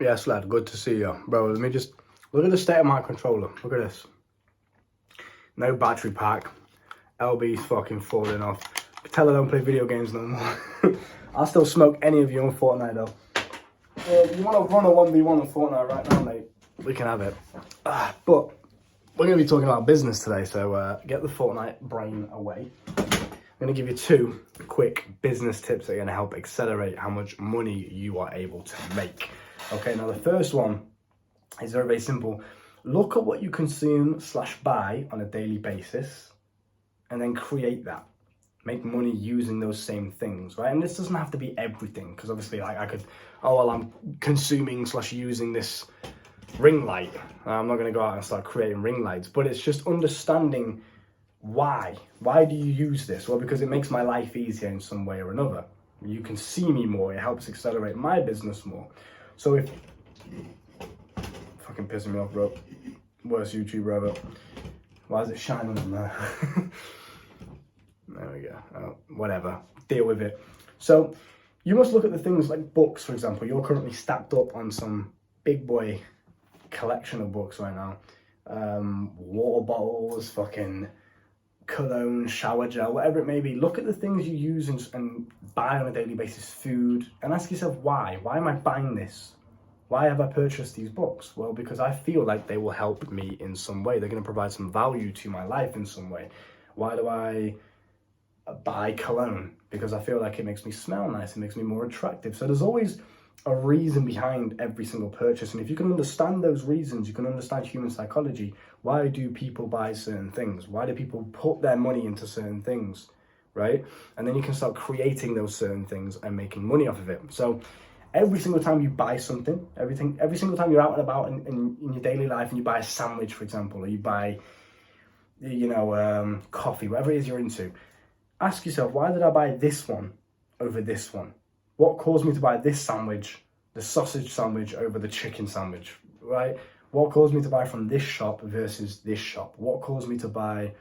Yes, lad, good to see you. Bro, let me just... Look at the state of my controller. Look at this. No battery pack. LB's fucking falling off. Tell I don't play video games no more. I'll still smoke any of you on Fortnite, though. If you want to run a 1v1 on Fortnite right now, mate, we can have it. But we're going to be talking about business today, so get the Fortnite brain away. I'm going to give you 2 quick business tips that are going to help accelerate how much money you are able to make. Okay, now the first one is very, very simple. Look at what you consume / buy on a daily basis and then create that. Make money using those same things, right? And this doesn't have to be everything, because obviously like I could, oh, well, I'm consuming / using this ring light. I'm not going to go out and start creating ring lights, but it's just understanding why. Why do you use this? Well, because it makes my life easier in some way or another. You can see me more. It helps accelerate my business more. So if... Fucking pissing me off, bro. Worst YouTuber ever. Why is it shining on there? There we go. Oh, whatever. Deal with it. So you must look at the things like books, for example. You're currently stacked up on some big boy collection of books right now. Water bottles, fucking cologne, shower gel, whatever it may be. Look at the things you use and buy on a daily basis, food, and ask yourself why. Why am I buying this? Why have I purchased these books? Well, because I feel like they will help me in some way. They're going to provide some value to my life in some way. Why do I buy cologne? Because I feel like it makes me smell nice. It makes me more attractive. So there's always a reason behind every single purchase. And if you can understand those reasons, you can understand human psychology. Why do people buy certain things? Why do people put their money into certain things, right? And then you can start creating those certain things and making money off of it. So every single time you buy something, every single time you're out and about in your daily life and you buy a sandwich, for example, or you buy, coffee, whatever it is you're into, ask yourself, why did I buy this one over this one? What caused me to buy this sandwich, the sausage sandwich over the chicken sandwich, right? What caused me to buy from this shop versus this shop? What caused me to buy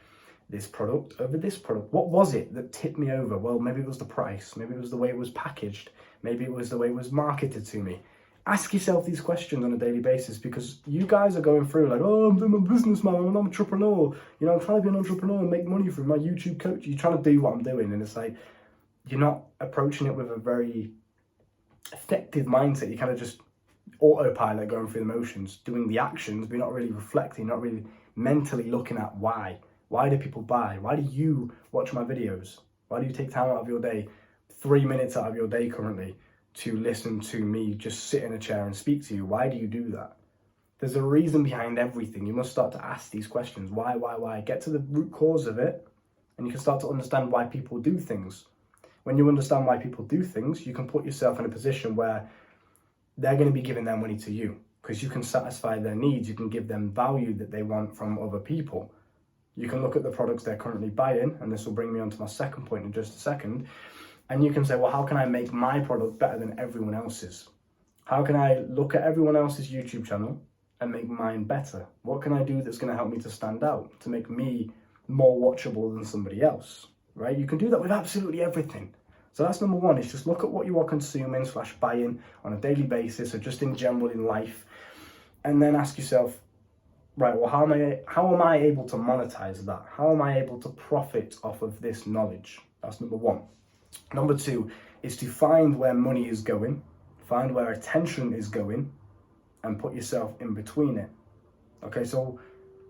this product over this product? What was it that tipped me over? Well, maybe it was the price. Maybe it was the way it was packaged. Maybe it was the way it was marketed to me. Ask yourself these questions on a daily basis, because you guys are going through like, oh, I'm a businessman, I'm an entrepreneur. I'm trying to be an entrepreneur and make money through my YouTube coach. You're trying to do what I'm doing. And it's like, you're not approaching it with a very effective mindset. You kind of just autopilot going through the motions, doing the actions, but you're not really reflecting, not really mentally looking at why. Why do people buy? Why do you watch my videos? Why do you take time out of your day, 3 minutes out of your day currently, to listen to me just sit in a chair and speak to you? Why do you do that? There's a reason behind everything. You must start to ask these questions. Why? Get to the root cause of it, and you can start to understand why people do things. When you understand why people do things, you can put yourself in a position where they're going to be giving their money to you, because you can satisfy their needs. You can give them value that they want from other people. You can look at the products they're currently buying, and this will bring me on to my second point in just a second. And you can say, well, how can I make my product better than everyone else's? How can I look at everyone else's YouTube channel and make mine better? What can I do that's going to help me to stand out, to make me more watchable than somebody else, right? You can do that with absolutely everything. So that's number one, is just look at what you are consuming / buying on a daily basis, or just in general in life. And then ask yourself, right, well, how am I able to monetize that? How am I able to profit off of this knowledge? That's number one. Number two is to find where money is going, find where attention is going, and put yourself in between it. Okay, so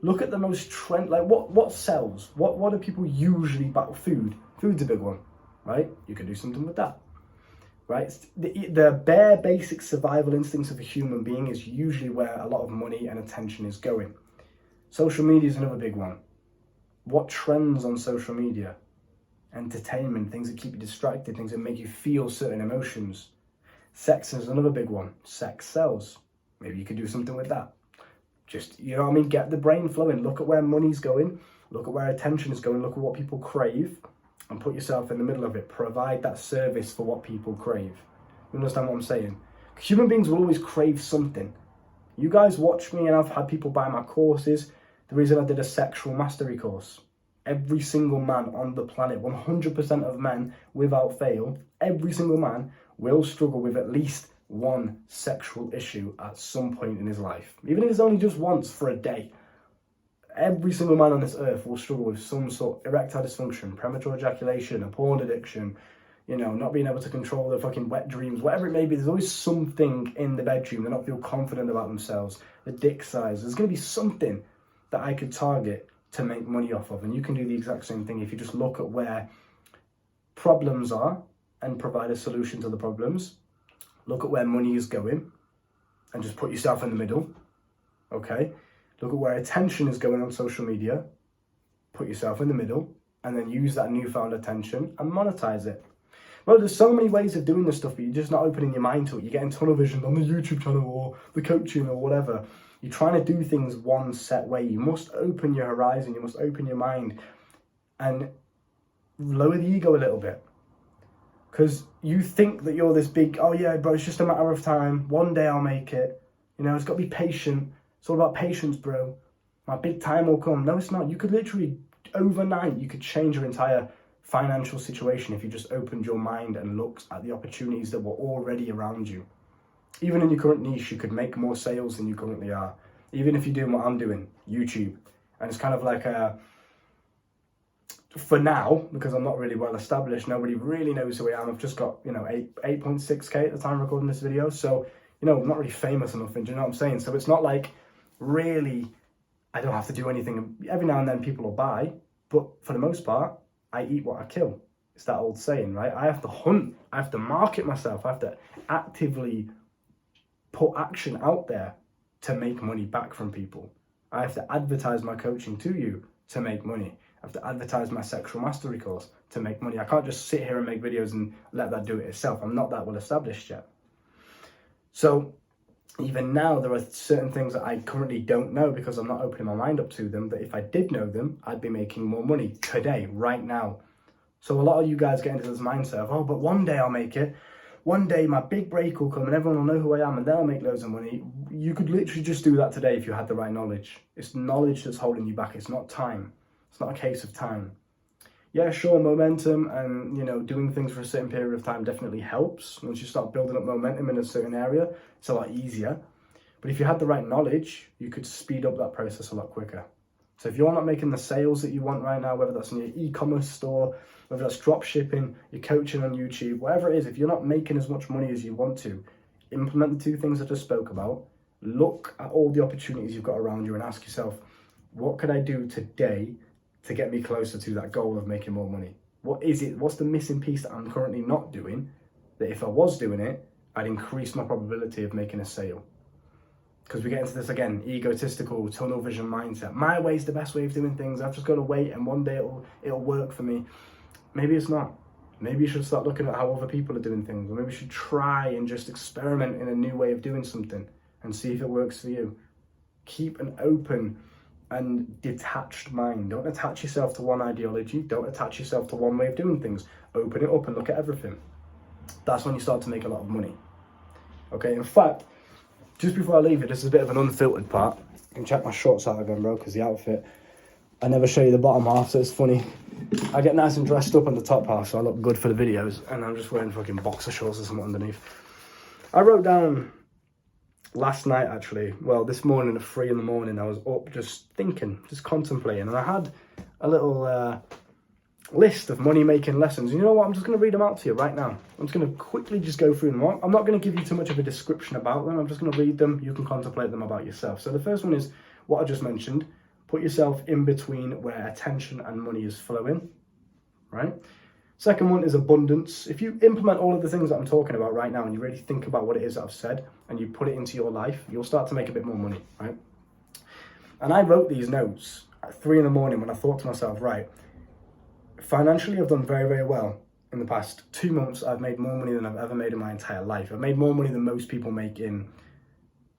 look at the most trend, like what sells? What do people usually buy? Food. Food's a big one, right? You can do something with that, right? The bare basic survival instincts of a human being is usually where a lot of money and attention is going. Social media is another big one. What trends on social media? Entertainment, things that keep you distracted, things that make you feel certain emotions. Sex is another big one. Sex sells. Maybe you could do something with that. Just, you know what I mean? Get the brain flowing. Look at where money's going. Look at where attention is going. Look at what people crave, and put yourself in the middle of it. Provide that service for what people crave. You understand what I'm saying? Human beings will always crave something. You guys watch me, and I've had people buy my courses. The reason I did a sexual mastery course. Every single man on the planet, 100% of men without fail, every single man will struggle with at least one sexual issue at some point in his life, even if it's only just once for a day. Every single man on this earth will struggle with some sort of erectile dysfunction, premature ejaculation, a porn addiction, you know, not being able to control their fucking wet dreams, whatever it may be. There's always something in the bedroom. They don't feel confident about themselves. The dick size. There's going to be something that I could target to make money off of. And you can do the exact same thing if you just look at where problems are and provide a solution to the problems. Look at where money is going and just put yourself in the middle. Okay? Look at where attention is going on social media. Put yourself in the middle and then use that newfound attention and monetize it. Well, there's so many ways of doing this stuff, but you're just not opening your mind to it. You're getting tunnel vision on the YouTube channel or the coaching or whatever. You're trying to do things one set way. You must open your horizon. You must open your mind and lower the ego a little bit. Because you think that you're this big, oh yeah, bro, it's just a matter of time. One day I'll make it. You know, it's got to be patient. It's all about patience, bro. My big time will come. No, it's not. You could literally, overnight, you could change your entire financial situation if you just opened your mind and looked at the opportunities that were already around you. Even in your current niche, you could make more sales than you currently are. Even if you're doing what I'm doing, YouTube. And it's kind of like for now, because I'm not really well established, nobody really knows who I am. I've just got, 8.6K at the time recording this video. So, I'm not really famous or nothing, do you know what I'm saying? So it's not like really, I don't have to do anything. Every now and then people will buy, but for the most part, I eat what I kill. It's that old saying, right? I have to hunt. I have to market myself. I have to actively put action out there to make money back from people. I have to advertise my coaching to you to make money. I have to advertise my sexual mastery course to make money. I can't just sit here and make videos and let that do it itself. I'm not that well established yet. So even now, there are certain things that I currently don't know because I'm not opening my mind up to them, that if I did know them, I'd be making more money today, right now. So a lot of you guys get into this mindset of, oh, but one day I'll make it. One day my big break will come and everyone will know who I am and they'll make loads of money. You could literally just do that today if you had the right knowledge. It's knowledge that's holding you back. It's not time. It's not a case of time. Yeah, sure, momentum and, doing things for a certain period of time definitely helps. Once you start building up momentum in a certain area, it's a lot easier. But if you had the right knowledge, you could speed up that process a lot quicker. So if you're not making the sales that you want right now, whether that's in your e-commerce store, whether that's drop shipping, your coaching on YouTube, whatever it is, if you're not making as much money as you want to, implement the two things I just spoke about, look at all the opportunities you've got around you and ask yourself, what could I do today to get me closer to that goal of making more money? What is it? What's the missing piece that I'm currently not doing, that if I was doing it, I'd increase my probability of making a sale? Because we get into this again, egotistical, tunnel vision mindset. My way is the best way of doing things. I've just got to wait and one day it'll work for me. Maybe it's not. Maybe you should start looking at how other people are doing things. Or maybe you should try and just experiment in a new way of doing something and see if it works for you. Keep an open and detached mind. Don't attach yourself to one ideology. Don't attach yourself to one way of doing things. Open it up and look at everything. That's when you start to make a lot of money. Okay, in fact, just before I leave it, this is a bit of an unfiltered part. You can check my shorts out again, bro, because the outfit, I never show you the bottom half, so it's funny. I get nice and dressed up on the top half, so I look good for the videos, and I'm just wearing fucking boxer shorts or something underneath. I wrote down last night, actually, well, this morning at 3 in the morning, I was up just thinking, just contemplating, and I had a little list of money-making lessons. And you know what? I'm just going to read them out to you right now. I'm just going to quickly just go through them. I'm not going to give you too much of a description about them. I'm just going to read them. You can contemplate them about yourself. So the first one is what I just mentioned. Put yourself in between where attention and money is flowing, right? Second one is abundance. If you implement all of the things that I'm talking about right now and you really think about what it is that I've said and you put it into your life, you'll start to make a bit more money, right? And I wrote these notes at 3 in the morning when I thought to myself, right, financially I've done very, very well. In the past 2 months, I've made more money than I've ever made in my entire life. I've made more money than most people make in,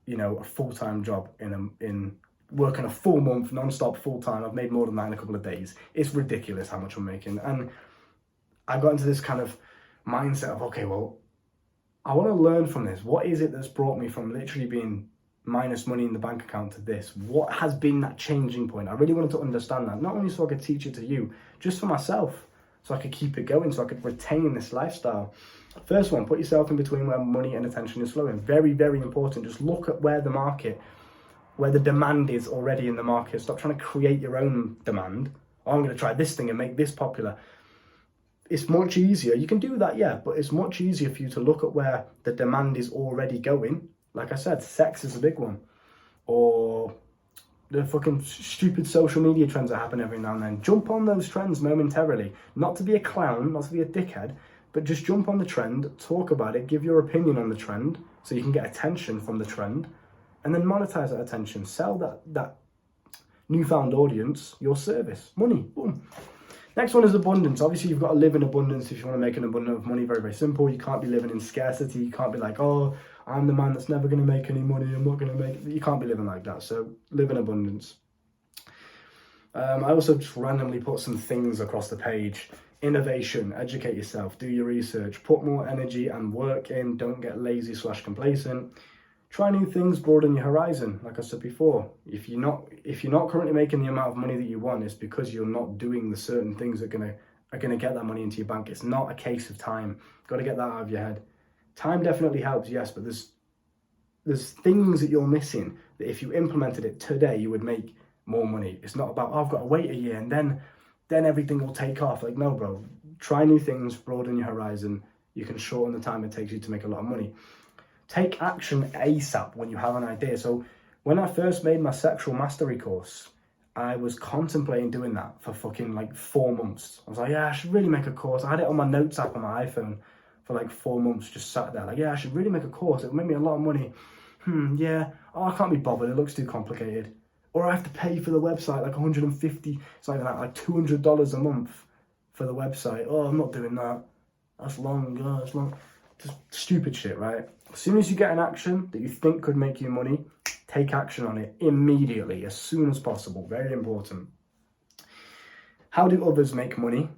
a full-time job, in working a full month, non-stop, full-time. I've made more than that in a couple of days. It's ridiculous how much I'm making. And I got into this kind of mindset of, okay, well, I want to learn from this. What is it that's brought me from literally being minus money in the bank account to this? What has been that changing point? I really wanted to understand that, not only so I could teach it to you, just for myself, so I could keep it going, so I could retain this lifestyle. First one, put yourself in between where money and attention is flowing. Very, very important. Just look at where the demand is already in the market. Stop trying to create your own demand. Oh, I'm going to try this thing and make this popular. It's much easier. You can do that, yeah, but it's much easier for you to look at where the demand is already going. Like I said, sex is a big one. Or the fucking stupid social media trends that happen every now and then. Jump on those trends momentarily. Not to be a clown, not to be a dickhead, but just jump on the trend, talk about it, give your opinion on the trend so you can get attention from the trend, and then monetize that attention. Sell that newfound audience your service. Money. Boom. Next one is abundance. Obviously, you've got to live in abundance if you want to make an abundance of money. Very, very simple. You can't be living in scarcity. You can't be like, oh, I'm the man that's never going to make any money. I'm not going to make it. You can't be living like that. So live in abundance. I also just randomly put some things across the page. Innovation, educate yourself, do your research, put more energy and work in, don't get lazy / complacent. Try new things, broaden your horizon. Like I said before, if you're not currently making the amount of money that you want, it's because you're not doing the certain things that are gonna get that money into your bank. It's not a case of time. Got to get that out of your head. Time definitely helps, yes, but there's things that you're missing that if you implemented it today, you would make more money. It's not about, oh, I've got to wait a year and then everything will take off. Like, no, bro. Try new things, broaden your horizon. You can shorten the time it takes you to make a lot of money. Take action ASAP when you have an idea. So when I first made my sexual mastery course, I was contemplating doing that for fucking like 4 months. I was like, yeah, I should really make a course. I had it on my notes app on my iPhone for like 4 months, just sat there like, yeah, I should really make a course. It would make me a lot of money. Yeah. Oh, I can't be bothered. It looks too complicated. Or I have to pay for the website like $150, it's not even that, like $200 a month for the website. Oh, I'm not doing that. That's long, that's long. Just stupid shit, right? As soon as you get an action that you think could make you money, take action on it immediately, as soon as possible. Very important. How do others make money? ?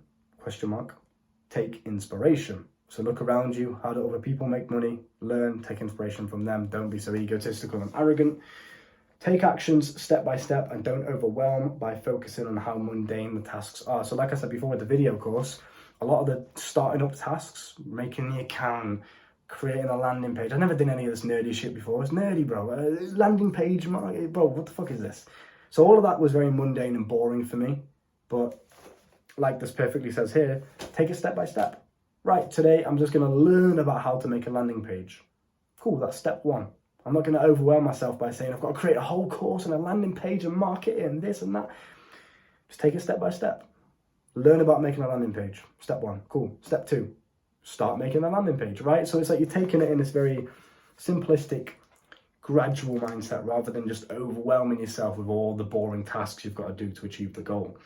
Take inspiration. So look around you. How do other people make money? Learn, take inspiration from them. Don't be so egotistical and arrogant. Take actions step by step and don't overwhelm by focusing on how mundane the tasks are. So like I said before with the video course, a lot of the starting up tasks, making the account, creating a landing page. I've never done any of this nerdy shit before. It's nerdy, bro. Landing page, bro, what the fuck is this? So all of that was very mundane and boring for me. But like this perfectly says here, take it step by step. Right, today I'm just going to learn about how to make a landing page. Cool, that's step one. I'm not going to overwhelm myself by saying I've got to create a whole course and a landing page and market it and this and that. Just take it step by step. Learn about making a landing page. Step one, cool. Step two, start making a landing page, right? So it's like you're taking it in this very simplistic, gradual mindset rather than just overwhelming yourself with all the boring tasks you've got to do to achieve the goal.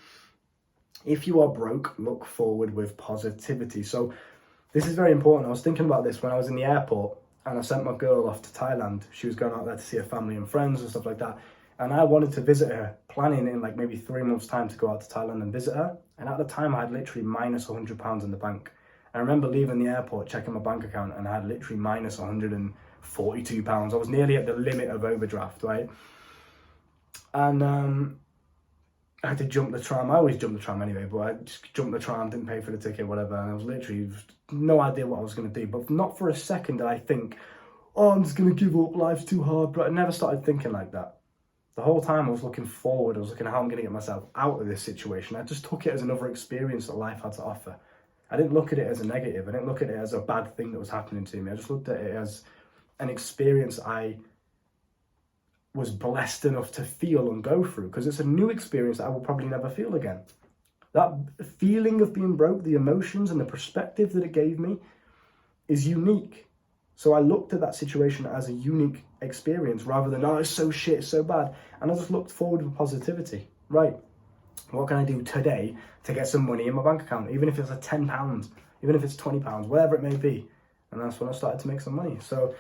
If you are broke, look forward with positivity. So this is very important. I was thinking about this when I was in the airport and I sent my girl off to Thailand. She was going out there to see her family and friends and stuff like that. And I wanted to visit her, planning in like maybe 3 months' time to go out to Thailand and visit her. And at the time, I had literally minus £100 in the bank. I remember leaving the airport, checking my bank account, and I had literally minus £142. I was nearly at the limit of overdraft, right? And I had to jump the tram. I always jump the tram anyway, but I just jumped the tram, didn't pay for the ticket, whatever. And I was literally no idea what I was going to do. But not for a second did I think, oh, I'm just going to give up, life's too hard. But I never started thinking like that. The whole time I was looking forward. I was looking at how I'm going to get myself out of this situation. I just took it as another experience that life had to offer. I didn't look at it as a negative. I didn't look at it as a bad thing that was happening to me. I just looked at it as an experience I was blessed enough to feel and go through, because it's a new experience that I will probably never feel again. That feeling of being broke, the emotions and the perspective that it gave me is unique. So I looked at that situation as a unique experience rather than, oh, it's so shit, it's so bad. And I just looked forward with positivity. Right, what can I do today to get some money in my bank account? Even if it's like £10, even if it's £20, whatever it may be. And that's when I started to make some money. So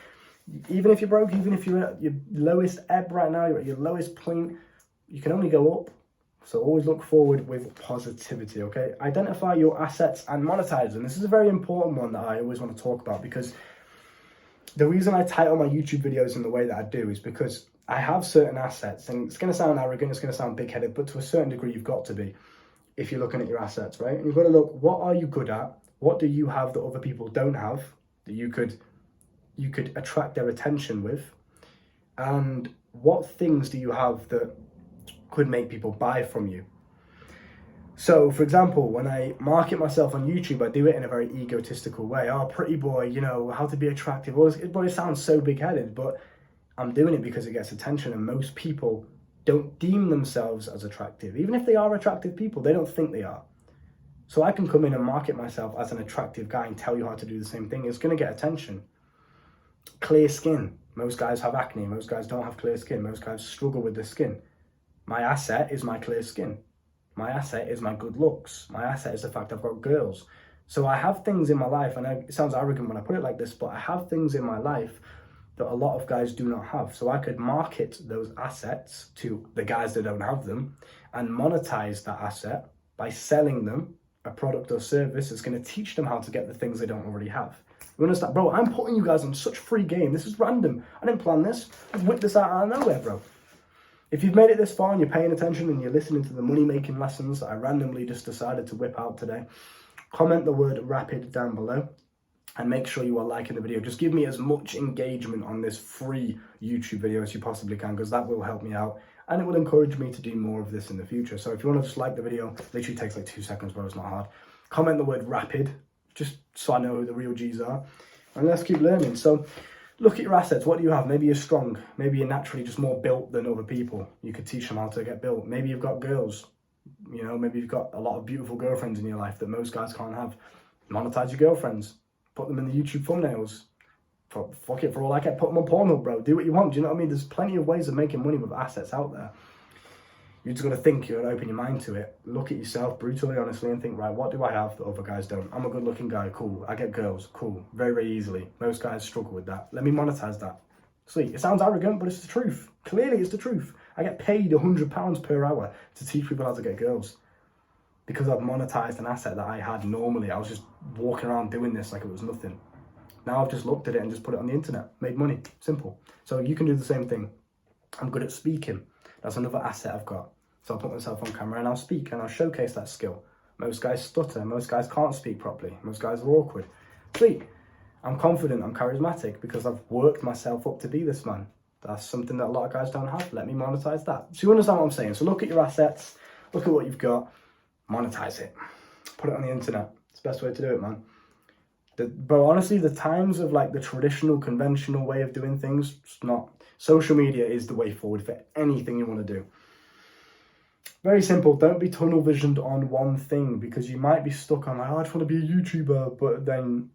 even if you're broke, even if you're at your lowest ebb right now, you're at your lowest point, you can only go up. So always look forward with positivity, okay? Identify your assets and monetize them. This is a very important one that I always want to talk about, because the reason I title my YouTube videos in the way that I do is because I have certain assets, and it's going to sound arrogant, it's going to sound big-headed, but to a certain degree you've got to be. if you're looking at your assets, right? And you've got to look, what are you good at? What do you have that other people don't have that you could attract their attention with? And what things do you have that could make people buy from you? So, for example, when I market myself on YouTube, I do it in a very egotistical way. Oh, pretty boy, you know, how to be attractive. Well, it sounds so big-headed, but I'm doing it because it gets attention, and most people don't deem themselves as attractive. Even if they are attractive people, they don't think they are. So I can come in and market myself as an attractive guy and tell you how to do the same thing. It's going to get attention. Clear skin. Most guys have acne. Most guys don't have clear skin. Most guys struggle with their skin. My asset is my clear skin. My asset is my good looks. My asset is the fact I've got girls. So I have things in my life, and it sounds arrogant when I put it like this, but I have things in my life that a lot of guys do not have. So I could market those assets to the guys that don't have them and monetize that asset by selling them a product or service that's going to teach them how to get the things they don't already have. You understand? Bro, I'm putting you guys on such free game. This is random. I didn't plan this. I just whipped this out of nowhere, bro. If you've made it this far and you're paying attention and you're listening to the money-making lessons that I randomly just decided to whip out today, comment the word rapid down below and make sure you are liking the video. Just give me as much engagement on this free YouTube video as you possibly can, because that will help me out and it will encourage me to do more of this in the future. So if you want to just like the video, literally takes like 2 seconds, bro, it's not hard. Comment the word rapid, just so I know who the real G's are, and let's keep learning. So look at your assets. What do you have? Maybe you're strong. Maybe you're naturally just more built than other people. You could teach them how to get built. Maybe you've got girls. You know, maybe you've got a lot of beautiful girlfriends in your life that most guys can't have. Monetize your girlfriends. Put them in the YouTube thumbnails. Fuck it, for all I care, put them on Pornhub, bro. Do what you want. Do you know what I mean? There's plenty of ways of making money with assets out there. You just got to think, you got to open your mind to it. Look at yourself brutally, honestly, and think, right, what do I have that other guys don't? I'm a good looking guy, cool. I get girls, cool. Very, very easily. Most guys struggle with that. Let me monetize that. Sweet. It sounds arrogant, but it's the truth. Clearly, it's the truth. I get paid £100 per hour to teach people how to get girls because I've monetized an asset that I had normally. I was just walking around doing this like it was nothing. Now I've just looked at it and just put it on the internet. Made money. Simple. So you can do the same thing. I'm good at speaking. That's another asset I've got. So I'll put myself on camera and I'll speak and I'll showcase that skill. Most guys stutter. Most guys can't speak properly. Most guys are awkward. Sweet. I'm confident. I'm charismatic because I've worked myself up to be this man. That's something that a lot of guys don't have. Let me monetize that. So you understand what I'm saying? So look at your assets. Look at what you've got. Monetize it. Put it on the internet. It's the best way to do it, man. But honestly, the times of like the traditional, conventional way of doing things, it's not. Social media is the way forward for anything you want to do. Very simple. Don't be tunnel visioned on one thing, because you might be stuck on like, oh, I just want to be a YouTuber, but then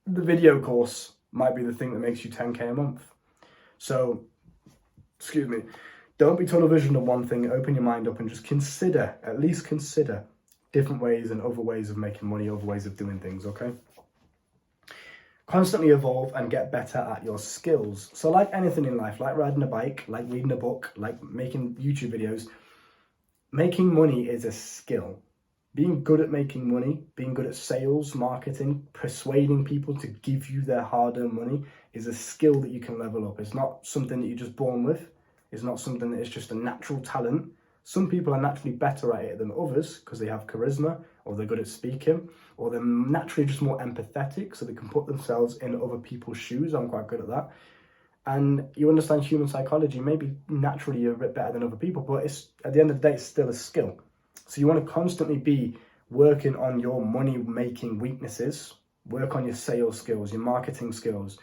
the video course might be the thing that makes you 10k a month. So, excuse me, don't be tunnel visioned on one thing. Open your mind up and just consider, at least consider different ways and other ways of making money, other ways of doing things, okay? Constantly evolve and get better at your skills. So like anything in life, like riding a bike, like reading a book, like making YouTube videos, making money is a skill. Being good at making money, being good at sales, marketing, persuading people to give you their hard-earned money is a skill that you can level up. It's not something that you're just born with. It's not something that is just a natural talent. Some people are naturally better at it than others because they have charisma, or they're good at speaking, or they're naturally just more empathetic, so they can put themselves in other people's shoes. I'm quite good at that. And you understand human psychology. Maybe naturally you're a bit better than other people, but it's, at the end of the day, it's still a skill. So you want to constantly be working on your money-making weaknesses, work on your sales skills, your marketing skills,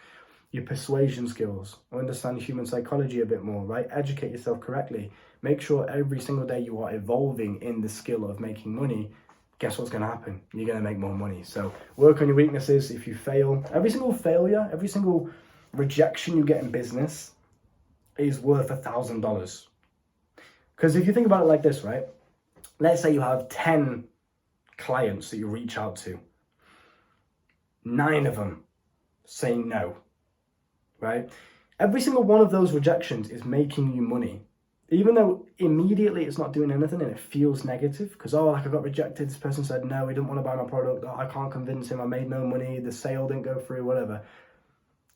your persuasion skills, understand human psychology a bit more, right? Educate yourself correctly. Make sure every single day you are evolving in the skill of making money. Guess what's going to happen? You're going to make more money. So work on your weaknesses. If you fail, every single failure, every single rejection you get in business is worth $1,000. Because if you think about it like this, right? Let's say you have 10 clients that you reach out to. 9 of them say no, right? Every single one of those rejections is making you money. Even though immediately it's not doing anything and it feels negative because, oh, like I got rejected, this person said no, he didn't want to buy my product, oh, I can't convince him, I made no money, the sale didn't go through, whatever.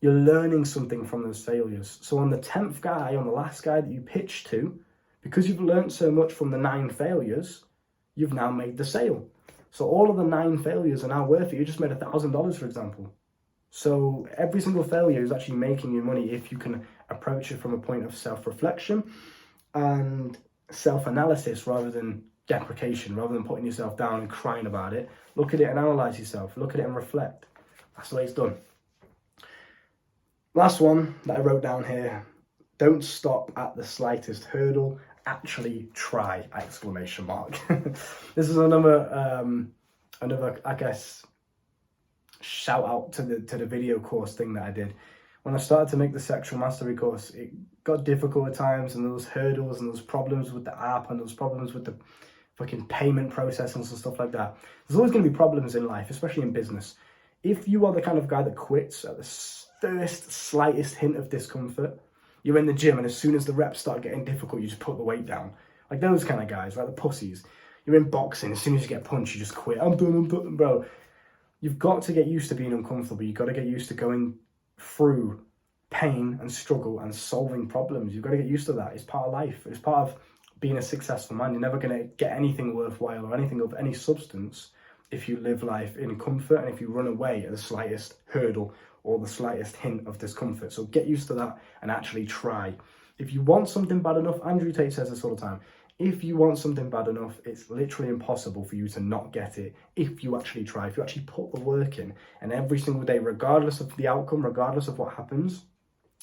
You're learning something from those failures. So on the 10th guy, on the last guy that you pitched to, because you've learned so much from the 9 failures, you've now made the sale. So all of the 9 failures are now worth it. You just made $1,000, for example. So every single failure is actually making you money if you can approach it from a point of self-reflection and self-analysis rather than deprecation, rather than putting yourself down and crying about it. Look at it and analyze yourself. Look at it and reflect. That's the way it's done. Last one that I wrote down here. Don't stop at the slightest hurdle. Actually try! ! This is another, I guess, shout out to the video course thing that I did. When I started to make the sexual mastery course, it got difficult at times, and there was hurdles, and there was problems with the app, and there was problems with the fucking payment processes and stuff like that. There's always going to be problems in life, especially in business. If you are the kind of guy that quits at the first slightest hint of discomfort, you're in the gym, and as soon as the reps start getting difficult, you just put the weight down. Like those kind of guys, like the pussies. You're in boxing, as soon as you get punched, you just quit. I'm done, bro. You've got to get used to being uncomfortable. You've got to get used to going through pain and struggle and solving problems. You've got to get used to that. It's part of life. It's part of being a successful man. You're never going to get anything worthwhile or anything of any substance if you live life in comfort and if you run away at the slightest hurdle or the slightest hint of discomfort. So get used to that and actually try. If you want something bad enough, Andrew Tate says this all the time, if you want something bad enough, it's literally impossible for you to not get it if you actually try, if you actually put the work in. And every single day, regardless of the outcome, regardless of what happens,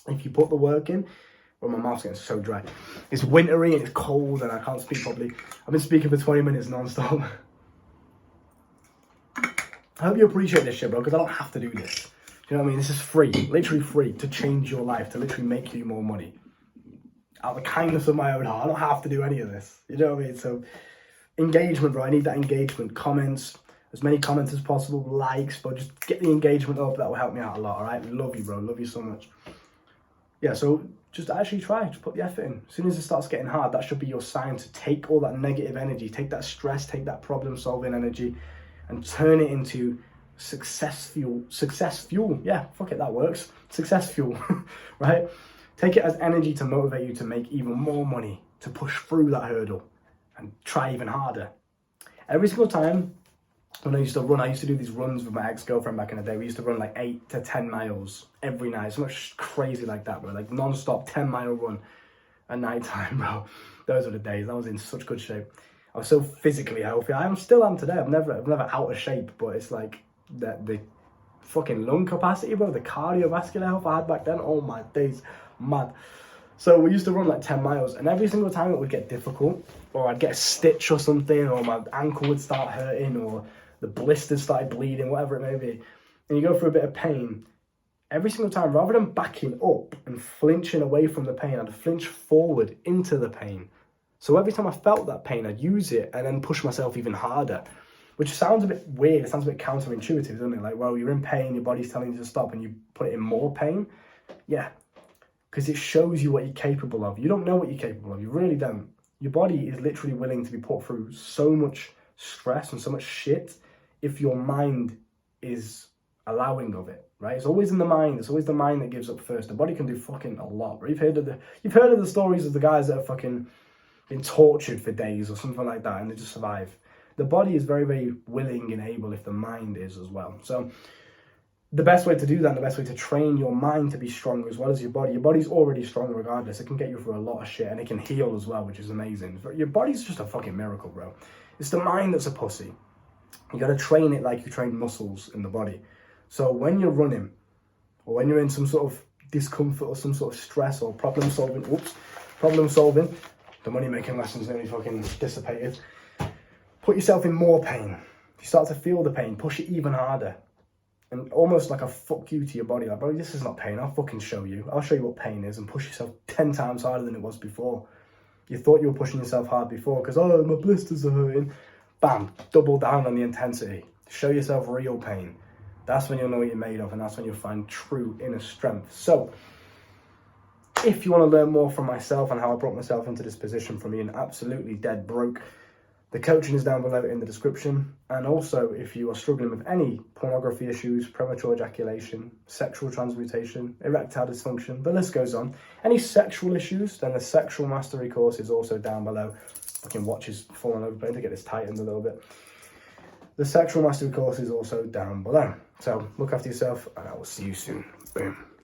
if you put the work in, well, my mouth's getting so dry. It's wintry and it's cold and I can't speak properly. I've been speaking for 20 minutes non-stop. I hope you appreciate this shit, bro, because I don't have to do this. Do you know what I mean? This is free, literally free to change your life, to literally make you more money. Out of the kindness of my own heart, I don't have to do any of this. You know what I mean? So engagement, bro. I need that engagement. Comments, as many comments as possible, likes, but just get the engagement up. That will help me out a lot, all right? Love you, bro. Love you so much. Yeah, so just actually try. Just put the effort in. As soon as it starts getting hard, that should be your sign to take all that negative energy, take that stress, take that problem-solving energy, and turn it into success fuel. Yeah, fuck it, that works. Success fuel, right? Take it as energy to motivate you to make even more money, to push through that hurdle and try even harder. Every single time when I used to run, I used to do these runs with my ex-girlfriend back in the day. We used to run like 8 to 10 miles every night. So much crazy like that, bro. Like non-stop 10-mile run at night time, bro. Those were the days. I was in such good shape. I was so physically healthy. I still am today. I'm never out of shape, but it's like the fucking lung capacity, bro, the cardiovascular health I had back then, oh my days, mad. So we used to run like 10 miles, and every single time it would get difficult, or I'd get a stitch or something, or my ankle would start hurting, or the blisters started bleeding, whatever it may be, and you go through a bit of pain. Every single time, rather than backing up and flinching away from the pain, I'd flinch forward into the pain. So every time I felt that pain, I'd use it and then push myself even harder. Which sounds a bit weird, it sounds a bit counterintuitive, doesn't it? Like, well, you're in pain, your body's telling you to stop, and you put it in more pain. Yeah, because it shows you what you're capable of. You don't know what you're capable of, you really don't. Your body is literally willing to be put through so much stress and so much shit if your mind is allowing of it, right? It's always in the mind, it's always the mind that gives up first. The body can do fucking a lot, right? You've heard of the stories of the guys that have fucking been tortured for days or something like that, and they just survive. The body is very, very willing and able if the mind is as well. So the best way to do that, and the best way to train your mind to be strong as well as your body's already strong regardless. It can get you through a lot of shit, and it can heal as well, which is amazing. Your body's just a fucking miracle, bro. It's the mind that's a pussy. You got to train it like you train muscles in the body. So when you're running, or when you're in some sort of discomfort or some sort of stress or problem solving, the money making lessons nearly fucking dissipated. Put yourself in more pain. You start to feel the pain, push it even harder. And almost like a fuck you to your body. Like, bro, this is not pain. I'll fucking show you. I'll show you what pain is, and push yourself 10 times harder than it was before. You thought you were pushing yourself hard before because, oh, my blisters are hurting. Bam, double down on the intensity. Show yourself real pain. That's when you'll know what you're made of, and that's when you'll find true inner strength. So, if you want to learn more from myself and how I brought myself into this position from being absolutely dead broke, the coaching is down below in the description. And also, if you are struggling with any pornography issues, premature ejaculation, sexual transmutation, erectile dysfunction, the list goes on. Any sexual issues, then the sexual mastery course is also down below. fucking watch is falling over. I need to get this tightened a little bit. The Sexual Mastery course is also down below. So look after yourself, and I will see you soon. Boom.